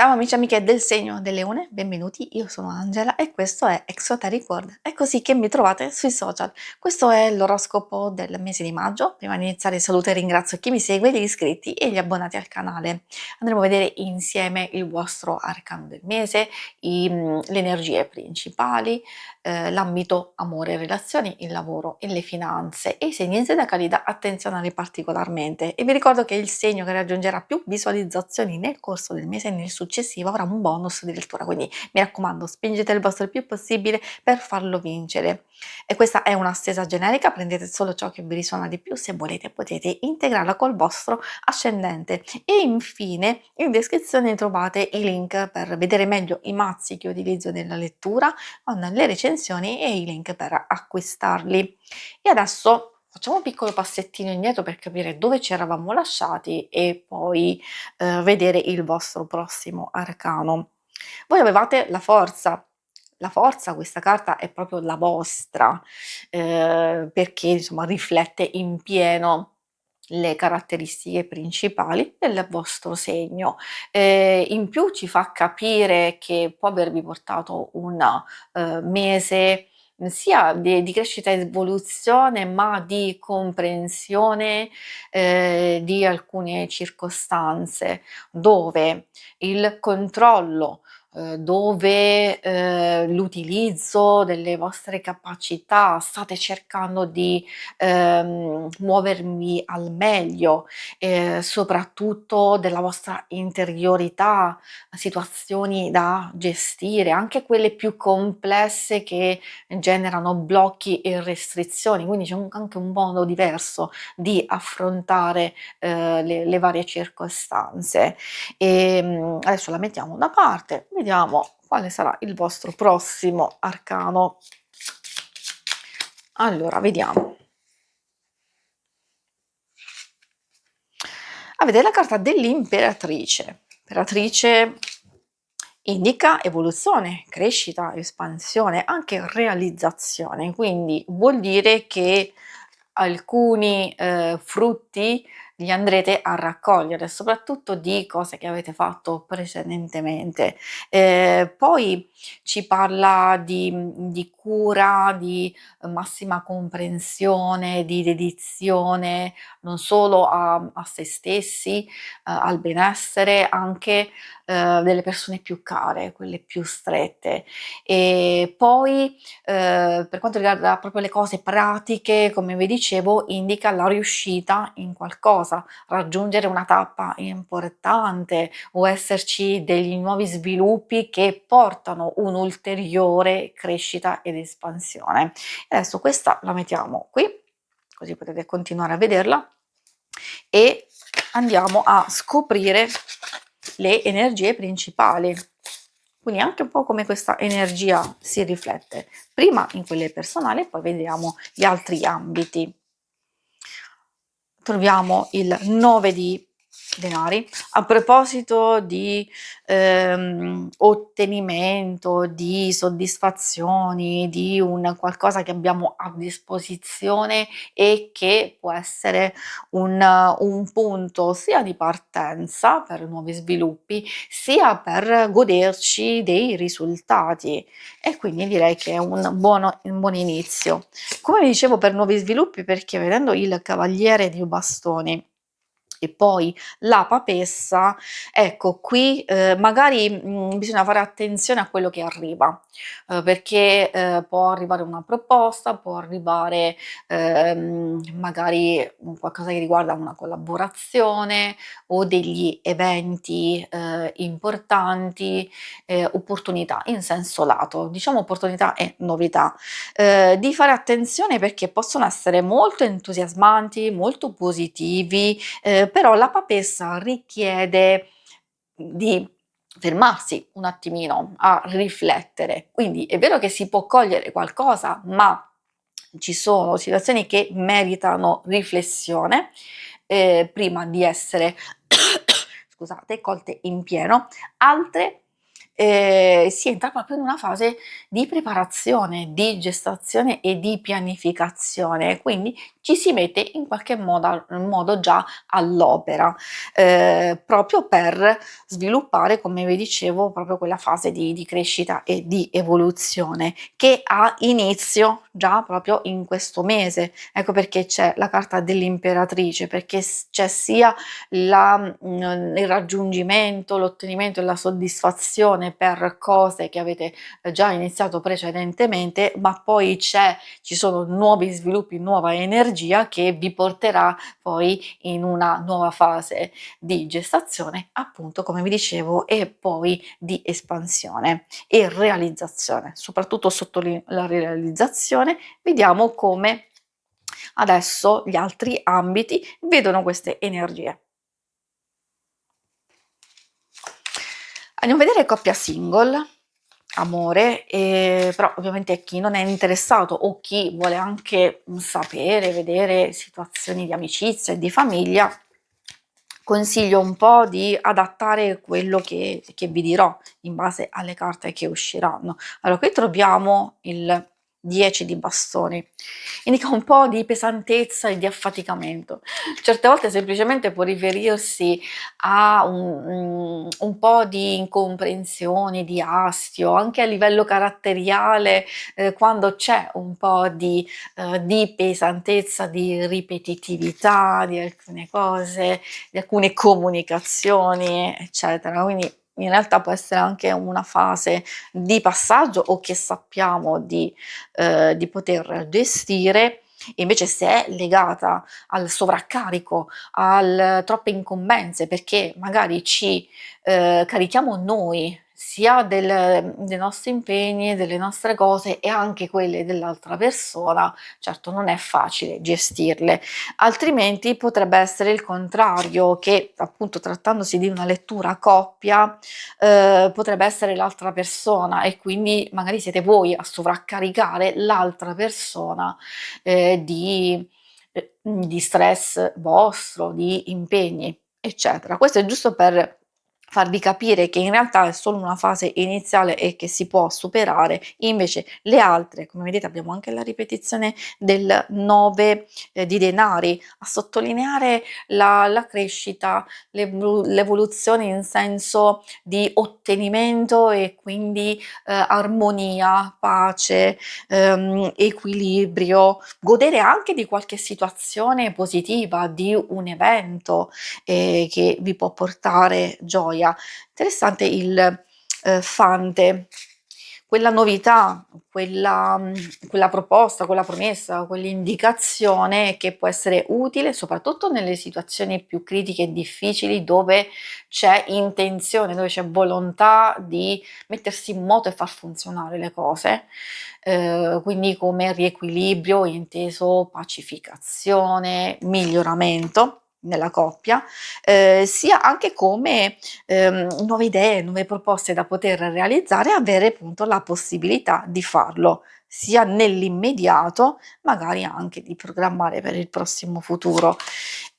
Ciao amici e amiche del segno del leone, benvenuti, io sono Angela e questo è Exoteric World. È così che mi trovate sui social. Questo è l'oroscopo del mese di maggio. Prima di iniziare saluto e ringrazio chi mi segue, gli iscritti e gli abbonati al canale. Andremo a vedere insieme il vostro arcano del mese, le energie principali, l'ambito amore e relazioni, il lavoro e le finanze e i segni zodiacali da attenzionare particolarmente. E vi ricordo che il segno che raggiungerà più visualizzazioni nel corso del mese e nel successivo avrà un bonus di lettura, quindi mi raccomando, spingete il vostro il più possibile per farlo vincere. E questa è una stesa generica, prendete solo ciò che vi risuona di più, se volete potete integrarla col vostro ascendente. E infine in descrizione trovate i link per vedere meglio i mazzi che utilizzo nella lettura, con le recensioni e i link per acquistarli. E adesso facciamo un piccolo passettino indietro per capire dove ci eravamo lasciati e poi vedere il vostro prossimo arcano. Voi avevate la forza. La forza, questa carta è proprio la vostra, perché insomma riflette in pieno le caratteristiche principali del vostro segno. In più ci fa capire che può avervi portato un mese sia di crescita e evoluzione, ma di comprensione di alcune circostanze dove il controllo, dove l'utilizzo delle vostre capacità state cercando di muovervi al meglio, soprattutto della vostra interiorità, situazioni da gestire, anche quelle più complesse che generano blocchi e restrizioni, quindi c'è anche un modo diverso di affrontare le varie circostanze. Adesso la mettiamo da parte, vediamo quale sarà il vostro prossimo arcano. Allora, vediamo. Avete la carta dell'imperatrice. Imperatrice indica evoluzione, crescita, espansione, anche realizzazione, quindi vuol dire che alcuni frutti li andrete a raccogliere, soprattutto di cose che avete fatto precedentemente. Poi ci parla di cura, di massima comprensione, di dedizione non solo a se stessi, al benessere, anche delle persone più care, quelle più strette. E poi per quanto riguarda proprio le cose pratiche, come vi dicevo, indica la riuscita in qualcosa, raggiungere una tappa importante o esserci degli nuovi sviluppi che portano un'ulteriore crescita ed espansione. E adesso questa la mettiamo qui, così potete continuare a vederla e andiamo a scoprire le energie principali. Quindi anche un po' come questa energia si riflette, prima in quelle personali e poi vediamo gli altri ambiti. Troviamo il 9 di denari. A proposito di ottenimento, di soddisfazioni, di un qualcosa che abbiamo a disposizione e che può essere un punto sia di partenza per nuovi sviluppi, sia per goderci dei risultati e quindi direi che è un buon inizio. Come vi dicevo per nuovi sviluppi, perché vedendo il cavaliere di bastoni e poi la papessa, ecco qui, magari, bisogna fare attenzione a quello che arriva, perché, può arrivare una proposta, può arrivare, magari un qualcosa che riguarda una collaborazione o degli eventi, importanti, opportunità in senso lato, diciamo opportunità e novità. Di fare attenzione perché possono essere molto entusiasmanti, molto positivi, però la papessa richiede di fermarsi un attimino a riflettere. Quindi è vero che si può cogliere qualcosa, ma ci sono situazioni che meritano riflessione, prima di essere scusate, colte in pieno, altre si entra proprio in una fase di preparazione, di gestazione e di pianificazione, quindi ci si mette in qualche modo già all'opera, proprio per sviluppare, come vi dicevo, proprio quella fase di crescita e di evoluzione che ha inizio già proprio in questo mese. Ecco perché c'è la carta dell'imperatrice, perché c'è sia il raggiungimento, l'ottenimento e la soddisfazione per cose che avete già iniziato precedentemente, ma poi ci sono nuovi sviluppi, nuova energia che vi porterà poi in una nuova fase di gestazione, appunto come vi dicevo, e poi di espansione e realizzazione. Soprattutto sottolineo la realizzazione, vediamo come adesso gli altri ambiti vedono queste energie. Andiamo a vedere coppia single, amore, però ovviamente chi non è interessato o chi vuole anche sapere, vedere situazioni di amicizia e di famiglia, consiglio un po' di adattare quello che vi dirò in base alle carte che usciranno. Allora, qui troviamo il 10 di bastoni, indica un po' di pesantezza e di affaticamento. Certe volte semplicemente può riferirsi a un po' di incomprensioni, di astio, anche a livello caratteriale, quando c'è un po' di pesantezza, di ripetitività di alcune cose, di alcune comunicazioni, eccetera. Quindi in realtà può essere anche una fase di passaggio o che sappiamo di poter gestire. Invece se è legata al sovraccarico, al troppe incombenze, perché magari ci carichiamo noi sia dei nostri impegni, delle nostre cose e anche quelle dell'altra persona, certo non è facile gestirle. Altrimenti potrebbe essere il contrario, che appunto trattandosi di una lettura a coppia, potrebbe essere l'altra persona e quindi magari siete voi a sovraccaricare l'altra persona di stress vostro, di impegni, eccetera. Questo è giusto per farvi capire che in realtà è solo una fase iniziale e che si può superare, invece le altre, come vedete abbiamo anche la ripetizione del 9 di denari, a sottolineare la crescita, l'evoluzione in senso di ottenimento e quindi armonia, pace, equilibrio, godere anche di qualche situazione positiva, di un evento che vi può portare gioia. Interessante il fante, quella novità, quella proposta, quella promessa, quell'indicazione che può essere utile soprattutto nelle situazioni più critiche e difficili dove c'è intenzione, dove c'è volontà di mettersi in moto e far funzionare le cose, quindi come riequilibrio inteso pacificazione, miglioramento nella coppia, sia anche come nuove idee, nuove proposte da poter realizzare e avere appunto la possibilità di farlo, sia nell'immediato, magari anche di programmare per il prossimo futuro.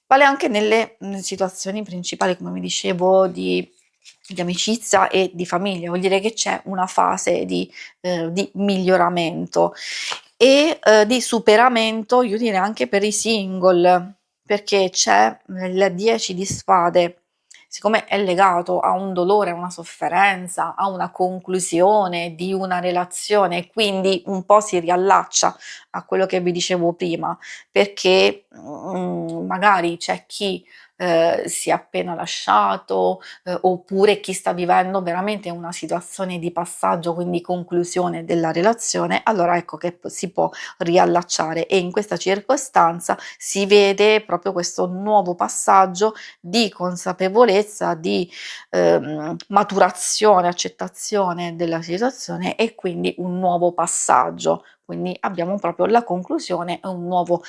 Vale anche nelle situazioni principali, come vi dicevo, di amicizia e di famiglia, vuol dire che c'è una fase di miglioramento e di superamento, io direi anche per i single, perché c'è il 10 di spade, siccome è legato a un dolore, a una sofferenza, a una conclusione di una relazione e quindi un po' si riallaccia a quello che vi dicevo prima, perché magari c'è chi si è appena lasciato, oppure chi sta vivendo veramente una situazione di passaggio, quindi conclusione della relazione, allora ecco che si può riallacciare e in questa circostanza si vede proprio questo nuovo passaggio di consapevolezza, di maturazione, accettazione della situazione e quindi un nuovo passaggio. Quindi abbiamo proprio la conclusione e un nuovo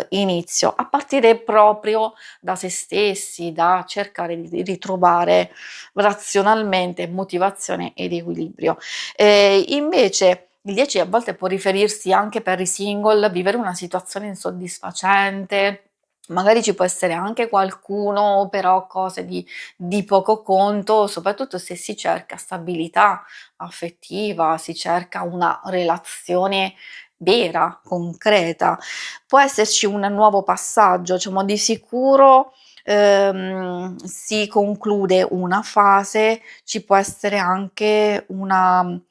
inizio, a partire proprio da se stessi, da cercare di ritrovare razionalmente motivazione ed equilibrio. Invece il 10 a volte può riferirsi anche per i single, vivere una situazione insoddisfacente, Magari ci può essere anche qualcuno, però cose di poco conto, soprattutto se si cerca stabilità affettiva, si cerca una relazione vera, concreta. Può esserci un nuovo passaggio, diciamo di sicuro, si conclude una fase, ci può essere anche una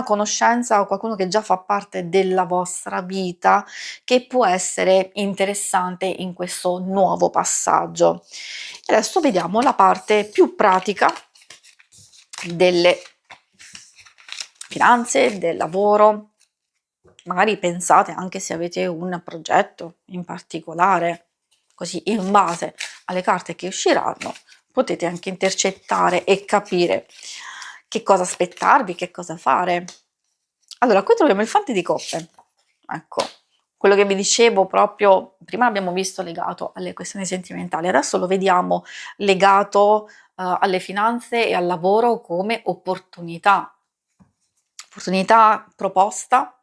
conoscenza o qualcuno che già fa parte della vostra vita che può essere interessante in questo nuovo passaggio. E adesso vediamo la parte più pratica delle finanze, del lavoro. Magari pensate anche se avete un progetto in particolare, così in base alle carte che usciranno potete anche intercettare e capire che cosa aspettarvi, che cosa fare. Allora, qui troviamo il Fante di coppe. Ecco, quello che vi dicevo proprio prima abbiamo visto legato alle questioni sentimentali, adesso lo vediamo legato, alle finanze e al lavoro come opportunità proposta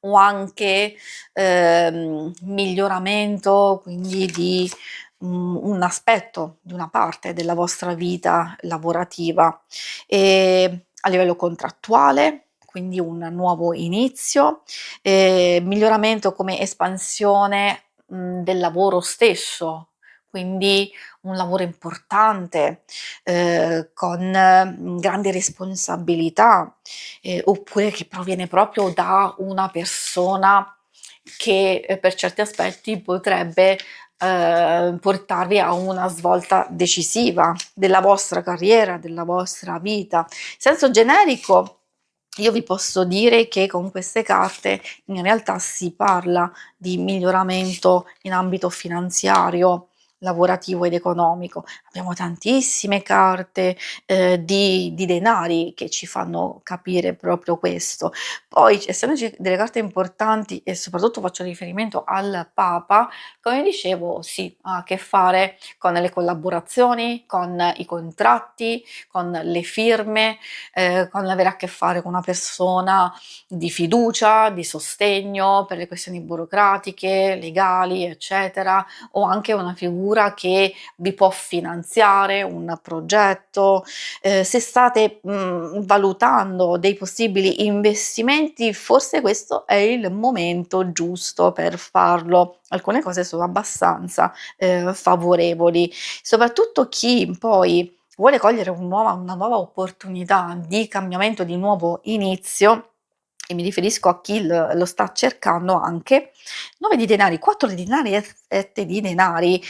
o anche, miglioramento, quindi di, un aspetto, di una parte della vostra vita lavorativa. A livello contrattuale, quindi un nuovo inizio, miglioramento come espansione, del lavoro stesso, quindi un lavoro importante, con, grandi responsabilità, oppure che proviene proprio da una persona che, per certi aspetti potrebbe, portarvi a una svolta decisiva della vostra carriera, della vostra vita. In senso generico io vi posso dire che con queste carte in realtà si parla di miglioramento in ambito finanziario, lavorativo ed economico. Abbiamo tantissime carte, di denari che ci fanno capire proprio questo. Poi, essendoci delle carte importanti e soprattutto faccio riferimento al Papa, come dicevo, sì, ha a che fare con le collaborazioni, con i contratti, con le firme, con l'avere a che fare con una persona di fiducia, di sostegno per le questioni burocratiche, legali, eccetera, o anche una figura che vi può finanziare un progetto. Se state, valutando dei possibili investimenti, forse questo è il momento giusto per farlo. Alcune cose sono abbastanza, favorevoli. Soprattutto chi poi vuole cogliere una nuova opportunità di cambiamento, di nuovo inizio, e mi riferisco a chi lo sta cercando anche, 9 di denari, 4 di denari e 7 di denari,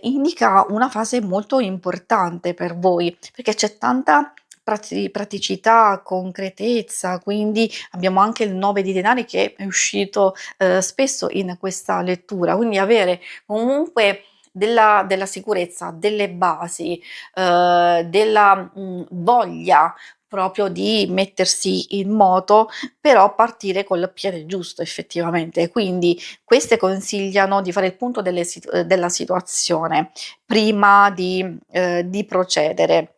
indica una fase molto importante per voi, perché c'è tanta praticità, concretezza, quindi abbiamo anche il 9 di denari che è uscito, spesso in questa lettura, quindi avere comunque della sicurezza, delle basi, della, voglia proprio di mettersi in moto, però partire col piede giusto effettivamente. Quindi queste consigliano di fare il punto della situazione prima di procedere.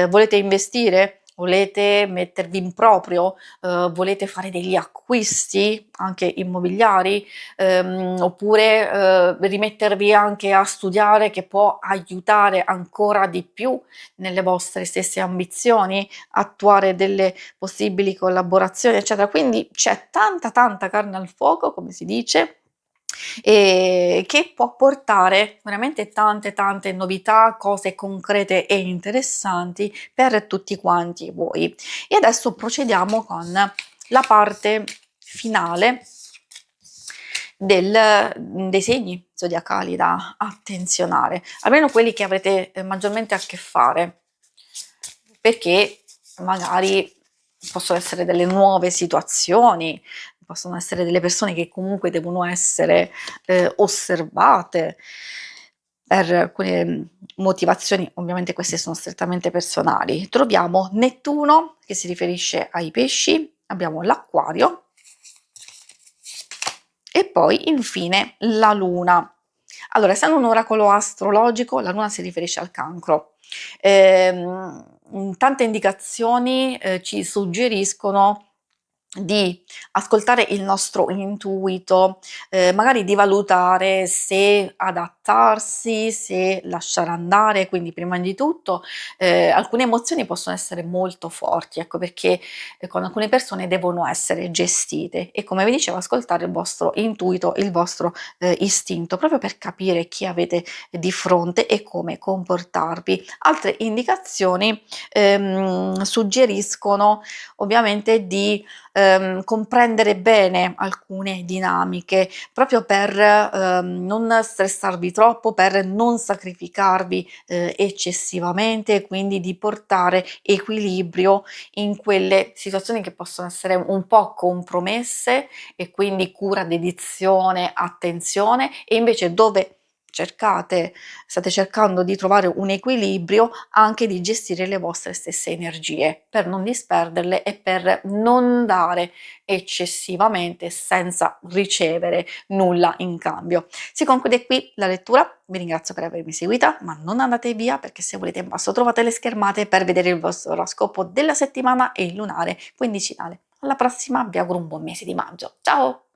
Volete investire? Volete mettervi in proprio? Volete fare degli acquisti anche immobiliari? Oppure, rimettervi anche a studiare che può aiutare ancora di più nelle vostre stesse ambizioni, attuare delle possibili collaborazioni, eccetera. Quindi c'è tanta, tanta carne al fuoco, come si dice, che può portare veramente tante, tante novità, cose concrete e interessanti per tutti quanti voi. E adesso procediamo con la parte finale dei segni zodiacali da attenzionare, almeno quelli che avrete maggiormente a che fare, perché magari possono essere delle nuove situazioni, possono essere delle persone che comunque devono essere osservate per alcune motivazioni, ovviamente queste sono strettamente personali. Troviamo Nettuno che si riferisce ai pesci, abbiamo l'Acquario e poi infine la Luna. Allora, essendo un oracolo astrologico, la Luna si riferisce al Cancro. Tante indicazioni, ci suggeriscono di ascoltare il nostro intuito, magari di valutare se rilassarsi, se lasciare andare, quindi prima di tutto alcune emozioni possono essere molto forti, ecco perché con alcune persone devono essere gestite e come vi dicevo ascoltare il vostro intuito, il vostro istinto, proprio per capire chi avete di fronte e come comportarvi. Altre indicazioni suggeriscono ovviamente di comprendere bene alcune dinamiche, proprio per non stressarvi troppo, per non sacrificarvi eccessivamente, quindi di portare equilibrio in quelle situazioni che possono essere un po' compromesse e quindi cura, dedizione, attenzione e invece dove state cercando di trovare un equilibrio anche di gestire le vostre stesse energie per non disperderle e per non dare eccessivamente senza ricevere nulla in cambio. Si conclude qui la lettura, vi ringrazio per avermi seguita, ma non andate via perché se volete in basso trovate le schermate per vedere il vostro oroscopo della settimana e il lunare quindicinale. Alla prossima, vi auguro un buon mese di maggio. Ciao!